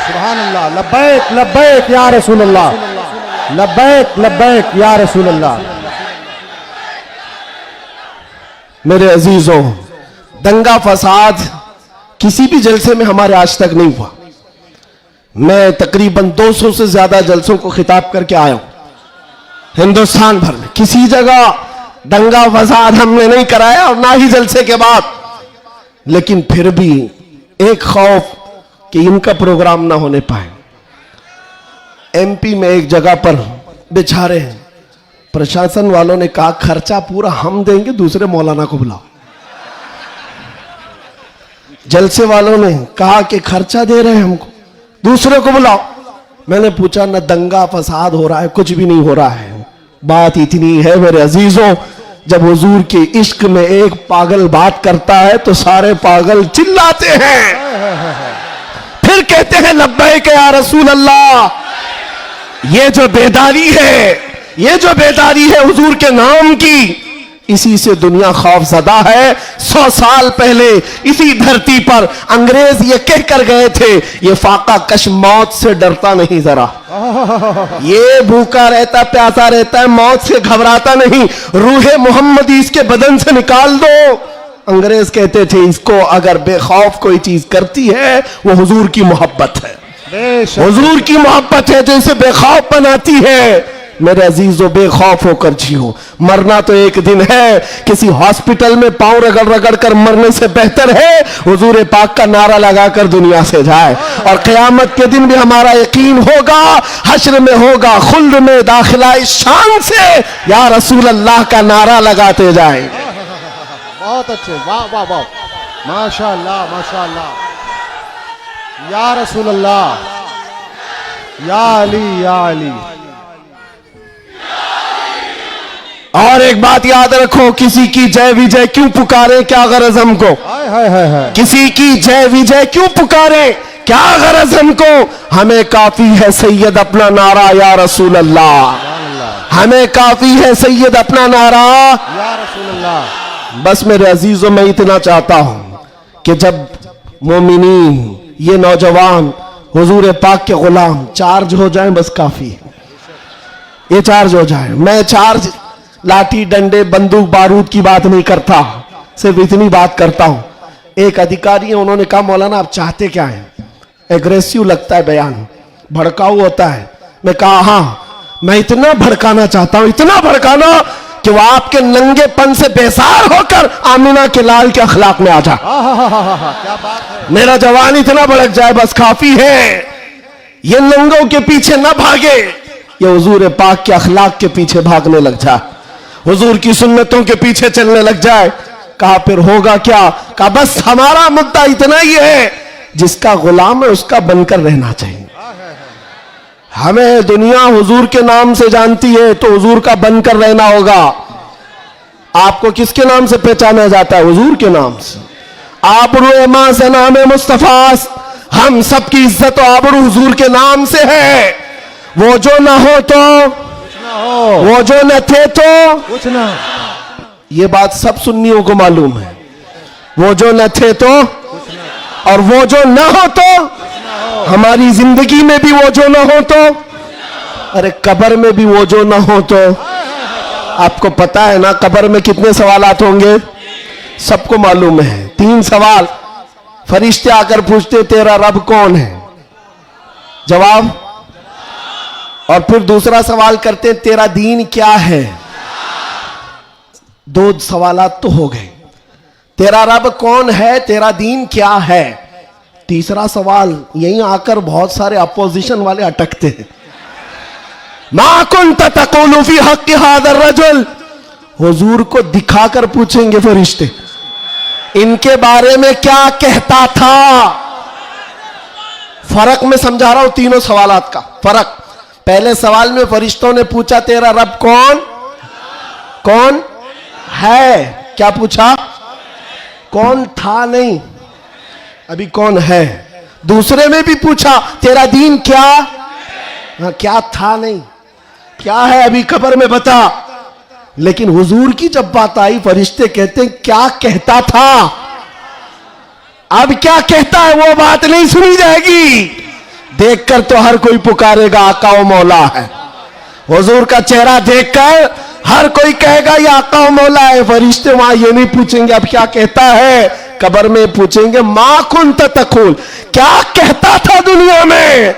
सुभान अल्लाह। लब्बैक लब्बैक या रसूल अल्लाह, लब्बैक लब्बैक या रसूल अल्लाह।
मेरे अजीजों, दंगा फसाद किसी भी जलसे में हमारे आज तक नहीं हुआ। मैं तकरीबन 200 से ज्यादा जलसों को खिताब करके आया हूं हिंदुस्तान भर में, किसी जगह दंगा फसाद हमने नहीं कराया और ना ही जलसे के बाद। लेकिन फिर भी एक खौफ कि इनका प्रोग्राम ना होने पाए। एमपी में एक जगह पर बेचारे हैं, प्रशासन वालों ने कहा खर्चा पूरा हम देंगे, दूसरे मौलाना को बुलाओ। जलसे वालों ने कहा कि खर्चा दे रहे हैं हमको, दूसरे को बुलाओ। मैंने पूछा न दंगा फसाद हो रहा है, कुछ भी नहीं हो रहा है। बात इतनी है मेरे अजीजों, जब हुजूर के इश्क में एक पागल बात करता है तो सारे पागल चिल्लाते हैं, फिर कहते हैं लब्बैक या रसूल अल्लाह। ये जो बेदारी है हुजूर के नाम की, इसी से दुनिया खौफजदा है। 100 साल पहले इसी धरती पर अंग्रेज ये कह कर गए थे, ये फाका कश मौत से डरता नहीं जरा, ये भूखा रहता प्यासा रहता है, मौत से घबराता नहीं, रूहे मोहम्मदी इसके बदन से निकाल दो। अंग्रेज कहते थे इसको अगर बेखौफ कोई चीज करती है वो हुजूर की मोहब्बत है, हुजूर की मोहब्बत है जो इसे बेखौफ बनाती है। मेरे अजीजों, बेखौफ होकर जियो, मरना तो एक दिन है, किसी हॉस्पिटल में पांव रगड़ रगड़ कर मरने से बेहतर है हुजूर पाक का नारा लगाकर दुनिया से जाए। और क़यामत के दिन भी हमारा यकीन होगा, हश्र में होगा खुल्द में दाखिला इस शान से या रसूल अल्लाह का नारा लगाते जाए।
बहुत अच्छे, वाह वाह वाह, माशाअल्लाह माशाअल्लाह, या रसूल अल्लाह, या अली या अली।
और एक बात याद रखो, किसी की जय विजय क्यों पुकारे, क्या गरज हमको? किसी की जय विजय क्यों पुकारे, क्या गरज हमको? हमें काफी है सैयद अपना नारा या रसूल अल्लाह, हमें काफी है सैयद अपना नारा
या रसूल अल्लाह।
बस मेरे अजीजों, मैं इतना चाहता हूं कि जब मोमिनीन, ये नौजवान हुजूर पाक के गुलाम चार्ज हो जाएं, बस काफी है, ये चार्ज हो जाए। मैं चार्ज लाठी डंडे बंदूक बारूद की बात नहीं करता, सिर्फ इतनी बात करता हूं। एक अधिकारी है, उन्होंने कहा मौलाना आप चाहते क्या हैं? एग्रेसिव लगता है बयान, भड़काऊ होता है। मैं कहा हाँ, मैं इतना भड़काना चाहता हूं, इतना भड़काना कि वो आपके नंगेपन से बेसार होकर आमिना के लाल के अखलाक में आ जाए।
क्या बात है,
मेरा जवान इतना भड़क जाए, बस काफी है। ये नंगों के पीछे न भागे, ये हुजूर पाक के अखलाक के पीछे भागने लग जाए, हुजूर की सुन्नतों के पीछे चलने लग जाए। कहा फिर होगा क्या? कहा बस हमारा मुद्दा इतना ही है, जिसका गुलाम है उसका बनकर रहना चाहिए। हमें दुनिया हुजूर के नाम से जानती है तो हुजूर का बनकर रहना होगा। आपको किसके नाम से पहचाना जाता है? हुजूर के नाम से। आबरू मां से नाम मुस्तफास, हम सबकी इज्जत और आबरू हुजूर के नाम से है। वो जो ना हो तो वो जो न थे तो
कुछ ना।
ये बात सब सुन्नियों को मालूम है। वो जो न थे तो और वो जो ना हो तो, हमारी जिंदगी में भी वो जो ना हो तो, अरे कब्र में भी वो जो ना हो तो। आपको पता है ना कब्र में कितने सवालात होंगे? सबको मालूम है। 3 सवाल फरिश्ते आकर पूछते, तेरा रब कौन है? जवाब। और फिर दूसरा सवाल करते, तेरा दीन क्या है? 2 सवालात तो हो गए। तेरा रब कौन है, तेरा दीन क्या है। तीसरा सवाल यहीं आकर बहुत सारे अपोजिशन वाले अटकते हैं। मा कुन्त तक़ूलु फी हक़्क़ि हाज़ा रजुल, हुजूर को दिखाकर पूछेंगे फरिश्ते, इनके बारे में क्या कहता था। फर्क में समझा रहा हूं तीनों सवालात का फर्क। पहले सवाल में फरिश्तों ने पूछा, तेरा रब कौन है? क्या पूछा? कौन था नहीं, अभी कौन है। दूसरे में भी पूछा, तेरा दीन क्या? हाँ, क्या था नहीं, क्या है अभी कब्र में बता। लेकिन हुजूर की जब बात आई, फरिश्ते कहते हैं, क्या कहता था। अब क्या कहता है वो बात नहीं सुनी जाएगी। देखकर तो हर कोई पुकारेगा आका व मौला है। हुजूर का चेहरा देखकर हर कोई कहेगा ये आका व मौला है। फरिश्ते वहां ये नहीं पूछेंगे अब क्या कहता है, कब्र में पूछेंगे मा कुन्त तक़ूल, क्या कहता था दुनिया में।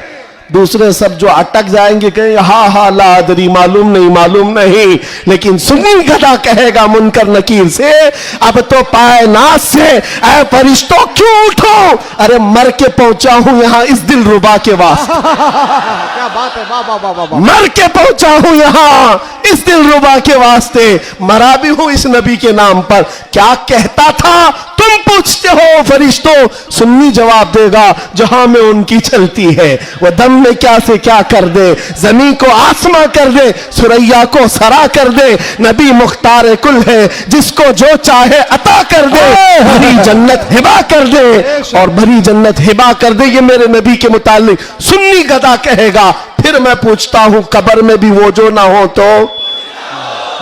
दूसरे सब जो अटक जाएंगे कहेंगे हा ला अदरी, मालूम नहीं। लेकिन सुन्नी गधा कहेगा मुनकर नकीर से, अब तो पाए नाज से, ऐ फरिश्तों क्यों उठो, अरे मर के पहुंचा हूं यहां इस दिल रुबा के वास्ते।
क्या बात है, वाह वाह वाह वाह।
मर के पहुंचा हूं यहां इस दिल रुबा के वास्ते, मरा भी हूं इस नबी के नाम पर। क्या कहता था तुम पूछते हो फरिश्तों, सुन्नी जवाब देगा जहां में उनकी चलती है। वह दम में क्या से क्या कर दे, जमीन को आसमां कर दे, सुरैया को सरा कर दे। नबी मुख्तार कुल है, जिसको जो चाहे अता कर दे। भरी जन्नत हिबा कर दे और भरी जन्नत हिबा कर दे। ये मेरे नबी के मुतालिक सुन्नी गदा कहेगा। फिर मैं पूछता हूं कब्र में भी वो जो ना हो तो,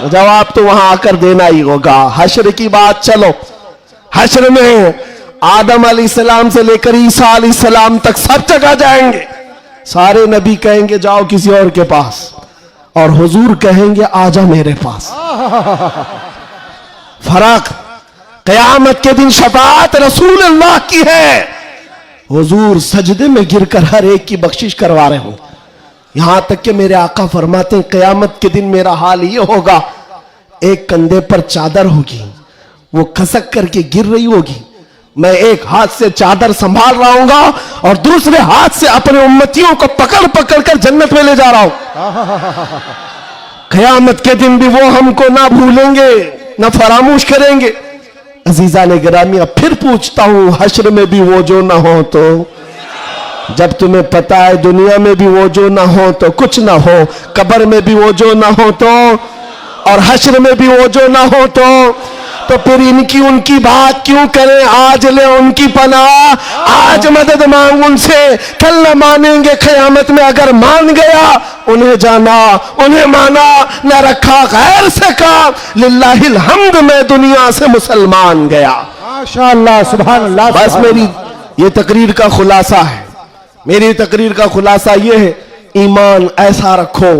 जवाब तो वहां आकर देना ही होगा। हश्र की बात, चलो हश्र में आदम अलैहिस्सलाम से लेकर ईसा अलैहिस्सलाम तक सब जगह जाएंगे। सारे नबी कहेंगे जाओ किसी और के पास, और हुजूर कहेंगे आजा मेरे पास। फर्क, कयामत के दिन शफाअत रसूल अल्लाह की है। हुजूर सजदे में गिरकर हर एक की बख्शिश करवा रहे हो। यहां तक कि मेरे आका फरमाते हैं कयामत के दिन मेरा हाल ये होगा, एक कंधे पर चादर होगी, वो खसक करके गिर रही होगी, मैं एक हाथ से चादर संभाल रहा हूंगा और दूसरे हाथ से अपने उम्मतियों को पकड़ पकड़ कर जन्नत में ले जा रहा हूं। कयामत के दिन भी वो हमको ना भूलेंगे ना फरामोश करेंगे। अजीजा ने गिरामी, अब फिर पूछता हूं हश्र में भी वो जो ना हो तो, जब तुम्हें पता है दुनिया में भी वो जो ना हो तो कुछ ना हो, कब्र में भी वो जो ना हो तो, और हश्र में भी वो जो ना हो तो फिर इनकी उनकी बात क्यों करें। आज ले उनकी पनाह, आज मदद मांग उनसे, कल न मानेंगे कयामत में। अगर मान गया उन्हें जाना, उन्हें माना, न रखा गैर से काम। लिल्लाहिल हम्द, मैं दुनिया से मुसलमान गया।
माशाअल्लाह, सुभान अल्लाह।
बस मेरी ये तकरीर का खुलासा है, मेरी तकरीर का खुलासा ये है, ईमान ऐसा रखो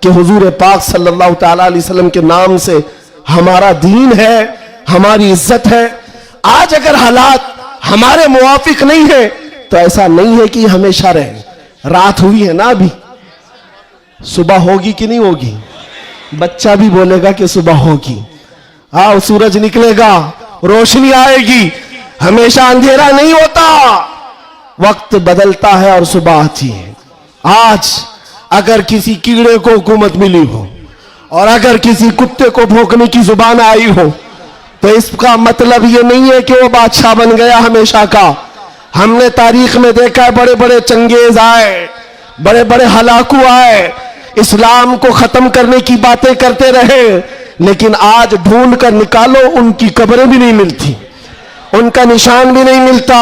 कि हुजूर पाक सल्लल्लाहु तआला अलैहि वसल्लम के नाम से हमारा दीन है, हमारी इज्जत है। आज अगर हालात हमारे मुवाफिक नहीं है तो ऐसा नहीं है कि हमेशा रहे। रात हुई है ना, अभी सुबह होगी कि नहीं होगी? बच्चा भी बोलेगा कि सुबह होगी। हाँ, सूरज निकलेगा, रोशनी आएगी, हमेशा अंधेरा नहीं होता, वक्त बदलता है और सुबह आती है। आज अगर किसी कीड़े को हुकूमत मिली हो और अगर किसी कुत्ते को भौंकने की जुबान आई हो तो इसका मतलब ये नहीं है कि वो बादशाह बन गया हमेशा का। हमने तारीख में देखा है बड़े बड़े चंगेज आए, बड़े बड़े हलाकू आए, इस्लाम को खत्म करने की बातें करते रहे, लेकिन आज ढूंढ कर निकालो उनकी कब्रें भी नहीं मिलती, उनका निशान भी नहीं मिलता,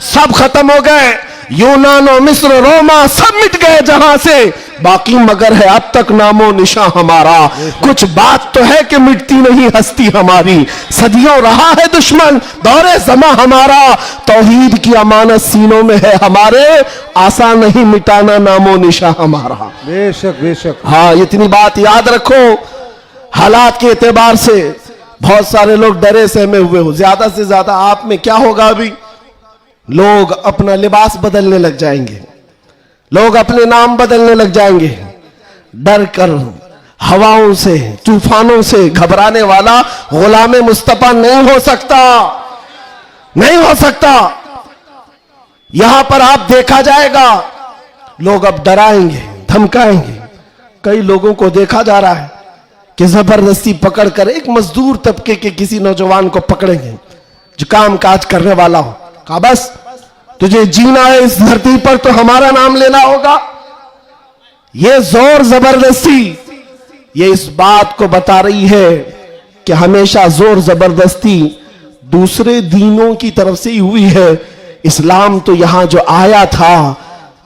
सब खत्म हो गए। यूनान और मिस्र, रोमा सब मिट गए जहां से, बाकी मगर है अब तक नामो निशा हमारा। कुछ बात तो है कि मिटती नहीं हस्ती हमारी, सदियों रहा है दुश्मन दौरे जमा हमारा। तौहीद की अमानत सीनों में है हमारे, आसान नहीं मिटाना नामो निशा हमारा।
बेशक बेशक।
हाँ, इतनी बात याद रखो। हालात के एतबार से बहुत सारे लोग डरे सहमे हुए हो, ज्यादा से ज्यादा आप में क्या होगा, अभी लोग अपना लिबास बदलने लग जाएंगे, लोग अपने नाम बदलने लग जाएंगे। डर कर हवाओं से, तूफानों से घबराने वाला गुलाम मुस्तफा नहीं हो सकता, नहीं हो सकता। यहां पर आप देखा जाएगा, लोग अब डराएंगे, धमकाएंगे। कई लोगों को देखा जा रहा है कि जबरदस्ती पकड़कर एक मजदूर तबके के किसी नौजवान को पकड़ेंगे जो काम काज करने वाला हो, कहा बस तुझे जीना है इस धरती पर तो हमारा नाम लेना होगा। यह जोर जबरदस्ती, ये इस बात को बता रही है कि हमेशा जोर जबरदस्ती दूसरे दीनों की तरफ से ही हुई है। इस्लाम तो यहां जो आया था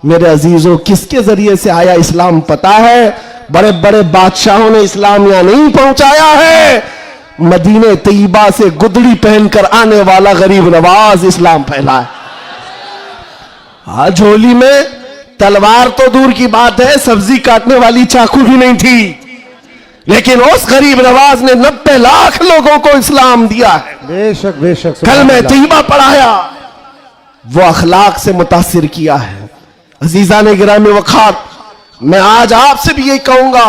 मेरे अजीजों, किसके जरिए से आया इस्लाम पता है? बड़े बड़े बादशाहों ने इस्लाम यहां नहीं पहुंचाया है, मदीने तैयबा से गुदड़ी पहनकर आने वाला गरीब नवाज इस्लाम फैला है। आज झोली में तलवार तो दूर की बात है, सब्जी काटने वाली चाकू भी नहीं थी, लेकिन उस गरीब नवाज ने 90 लाख लोगों को इस्लाम दिया है।
बेशक बेशक।
कलमे तैयबा पढ़ाया, वो अखलाक से मुतासिर किया है। अजीजा ने गिरामी वखात, मैं आज आपसे भी यही कहूंगा,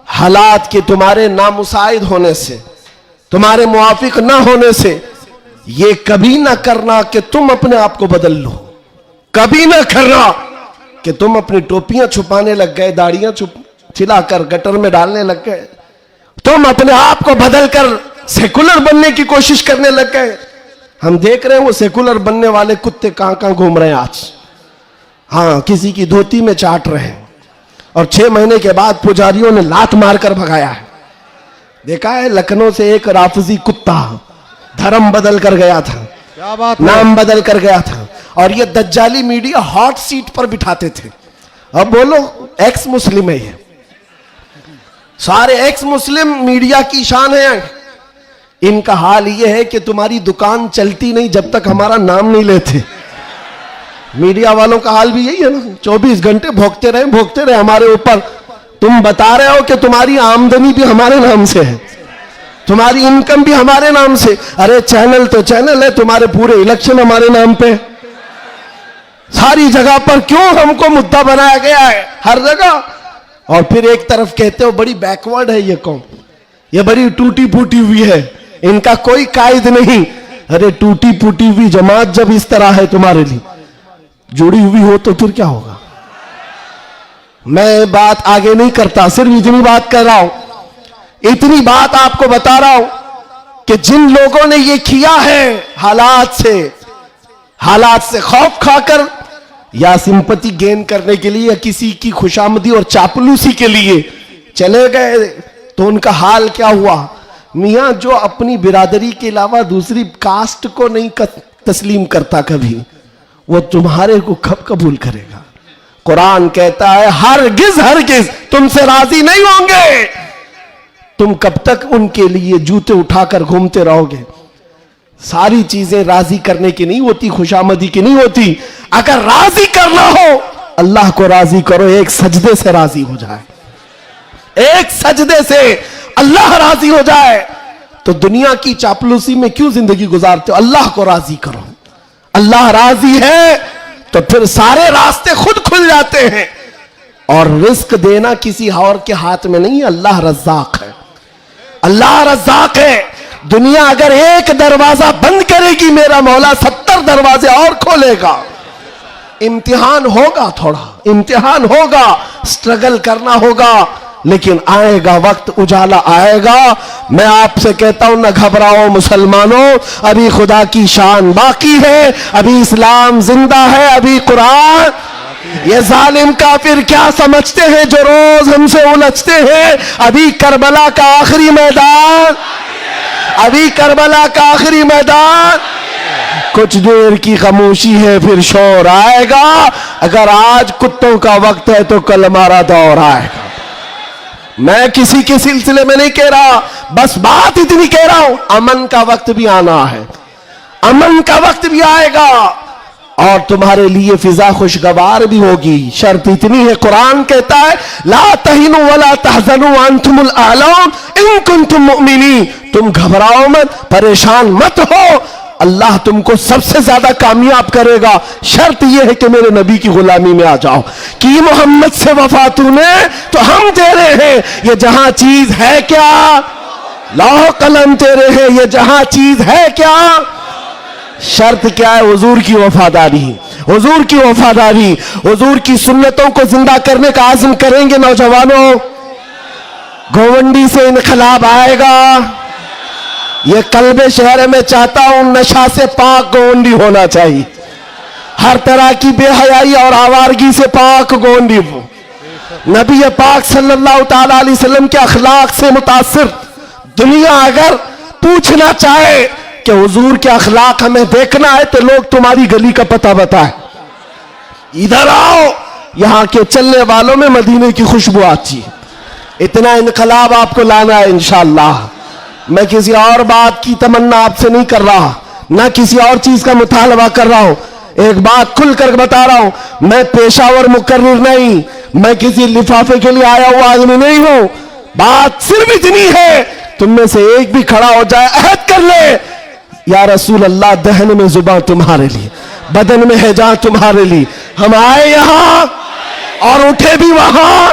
हालात के तुम्हारे नामुसाइद होने से, तुम्हारे मुआफिक ना होने से, ये कभी ना करना कि तुम अपने आप को बदल लो। कभी ना करना कि तुम अपनी टोपियां छुपाने लग गए, दाढ़ियां छिलाकर गटर में डालने लग गए, तुम अपने आप को बदलकर सेकुलर बनने की कोशिश करने लग गए। हम देख रहे हैं वो सेकुलर बनने वाले कुत्ते कहां कहां घूम रहे हैं आज। हाँ, किसी की धोती में चाट रहे हैं और 6 महीने के बाद पुजारियों ने लात मारकर भगाया है। देखा है, लखनऊ से एक राफजी कुत्ता धर्म बदल कर गया था,
क्या बात,
नाम बदल कर गया था, और ये दज्जाली मीडिया हॉट सीट पर बिठाते थे। अब बोलो एक्स मुस्लिम है, ये सारे एक्स मुस्लिम मीडिया की शान है। इनका हाल ये है कि तुम्हारी दुकान चलती नहीं जब तक हमारा नाम नहीं लेते। मीडिया वालों का हाल भी यही है ना, 24 घंटे भोगते रहे हमारे ऊपर। तुम बता रहे हो कि तुम्हारी आमदनी भी हमारे नाम से है, तुम्हारी इनकम भी हमारे नाम से। अरे चैनल तो चैनल है, तुम्हारे पूरे इलेक्शन हमारे नाम पे, सारी जगह पर क्यों हमको मुद्दा बनाया गया है हर जगह। और फिर एक तरफ कहते हो बड़ी बैकवर्ड है ये कौम, ये बड़ी टूटी फूटी हुई है, इनका कोई कायद नहीं। अरे टूटी फूटी हुई जमात जब इस तरह है तुम्हारे लिए जुड़ी हुई हो तो फिर क्या होगा? मैं बात आगे नहीं करता, सिर्फ इतनी बात कर रहा हूं, इतनी बात आपको बता रहा हूं कि जिन लोगों ने ये किया है हालात से खौफ खाकर या सिंपैथी गेन करने के लिए या किसी की खुशामदी और चापलूसी के लिए चले गए, तो उनका हाल क्या हुआ? मियां जो अपनी बिरादरी के अलावा दूसरी कास्ट को नहीं तस्लीम करता कभी, वो तुम्हारे को कब कबूल करेगा? कुरान कहता है हरगिज तुमसे राजी नहीं होंगे। तुम कब तक उनके लिए जूते उठाकर घूमते रहोगे? सारी चीजें राजी करने की नहीं होती, खुशामदी की नहीं होती। अगर राजी करना हो, अल्लाह को राजी करो, एक सजदे से राजी हो जाए, एक सजदे से अल्लाह राजी हो जाए। तो दुनिया की चापलूसी में क्यों जिंदगी गुजारते हो? अल्लाह को राजी करो, अल्लाह राजी है तो फिर सारे रास्ते खुद खुल जाते हैं। और रिस्क देना किसी और के हाथ में नहीं है, अल्लाह रज़्ज़ाक़ है, अल्लाह रज़्ज़ाक़ है। दुनिया अगर एक दरवाजा बंद करेगी, मेरा मौला 70 दरवाजे और खोलेगा। इम्तिहान होगा, थोड़ा इम्तिहान होगा, स्ट्रगल करना होगा, लेकिन आएगा वक्त, उजाला आएगा। मैं आपसे कहता हूं न घबराओ मुसलमानों, अभी खुदा की शान बाकी है, अभी इस्लाम जिंदा है, अभी कुरान ये जालिम काफिर क्या समझते हैं जो रोज हमसे उलझते हैं। अभी करबला का आखिरी मैदान, अभी करबला का आखिरी मैदान। कुछ देर की खामोशी है फिर शोर आएगा। अगर आज कुत्तों का वक्त है तो कल हमारा दौर आएगा। मैं किसी के सिलसिले में नहीं कह रहा, बस बात इतनी कह रहा हूं, अमन का वक्त भी आना है, अमन का वक्त भी आएगा और तुम्हारे लिए फिजा खुशगवार भी होगी। शर्त इतनी है, कुरान कहता है ला तहिनु वला तहजनु अंतुमुल आलम इन कुंतुम मुमिनीन। तुम घबराओ मत, परेशान मत हो, अल्लाह तुमको सबसे ज्यादा कामयाब करेगा। शर्त यह है कि मेरे नबी की गुलामी में आ जाओ। कि मोहम्मद से वफा तूने तो हम तेरे हैं, ये जहां चीज है क्या, लौह कलम तेरे हैं, ये जहां चीज है क्या। शर्त क्या है? हुजूर की वफादारी, हुजूर की वफादारी, हुजूर की सुन्नतों को जिंदा करने का आज़म करेंगे नौजवानों। गोवंडी से इनकलाब आएगा। ये कल्बे शहर में चाहता हूं नशा से पाक गोवंडी होना चाहिए, हर तरह की बेहयाई और आवारगी से पाक गोवंडी हो। नबी पाक सल्लल्लाहु ताला अलैहि वसल्लम के अखलाक से मुतासिर दुनिया अगर पूछना चाहे कि हुजूर के अखलाक हमें देखना है तो लोग तुम्हारी गली का पता बताए, इधर आओ, यहां के चलने वालों में मदीने की खुशबू आती है। इतना इनकलाब आपको लाना है इंशाअल्लाह। मैं किसी और बात की तमन्ना आपसे नहीं कर रहा, ना किसी और चीज का मुतालबा कर रहा हूं। एक बात खुलकर बता रहा हूं, मैं पेशावर मुकर्रिर नहीं, मैं किसी लिफाफे के लिए आया हुआ आदमी नहीं हूं। बात सिर्फ इतनी है, तुम में से एक भी खड़ा हो जाए, अहद कर ले, या रसूल अल्लाह दहन में जुबान तुम्हारे लिए, बदन में है जान तुम्हारे लिए। हम आए यहां और उठे भी वहां,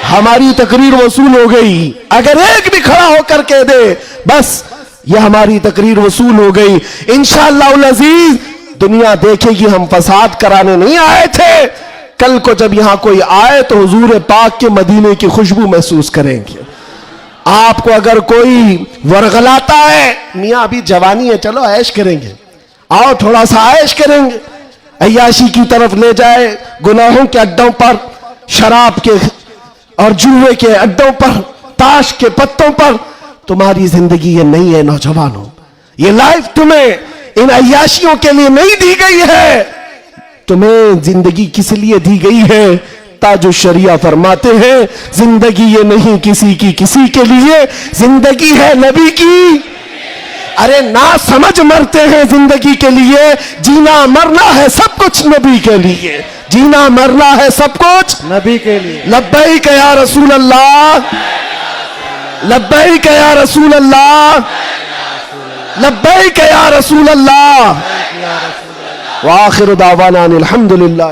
हमारी तकरीर वसूल हो गई। अगर एक भी खड़ा होकर कह दे बस ये हमारी तकरीर वसूल हो गई, इंशाअल्लाह अज़ीज दुनिया देखेगी हम फसाद कराने नहीं आए थे। कल को जब यहां कोई आए तो हुजूर पाक के मदीने की खुशबू महसूस करेंगे। आपको अगर कोई वरगलाता है, मियां अभी जवानी है, चलो ऐश करेंगे, आओ थोड़ा सा ऐश करेंगे, अय्याशी की तरफ ले जाए, गुनाहों के अड्डों पर, शराब के और जुए के अड्डों पर, ताश के पत्तों पर, तुम्हारी जिंदगी ये नहीं है नौजवानों। ये लाइफ तुम्हें इन अय्याशियों के लिए नहीं दी गई है, तुम्हें जिंदगी किस लिए दी गई है? ताजु शरिया फरमाते हैं जिंदगी ये नहीं किसी की किसी के लिए, जिंदगी है नबी की। अरे ना समझ मरते हैं जिंदगी के लिए, जीना मरना है सब कुछ नबी के लिए, जीना मरना है सब कुछ
नबी के लिए।
लब्बैक या रसूल अल्लाह, लब्बैक या रसूल अल्लाह, लब्बैक या रसूल अल्लाह। व आखिर दावाना अनिल हम्दुलिल्लाह।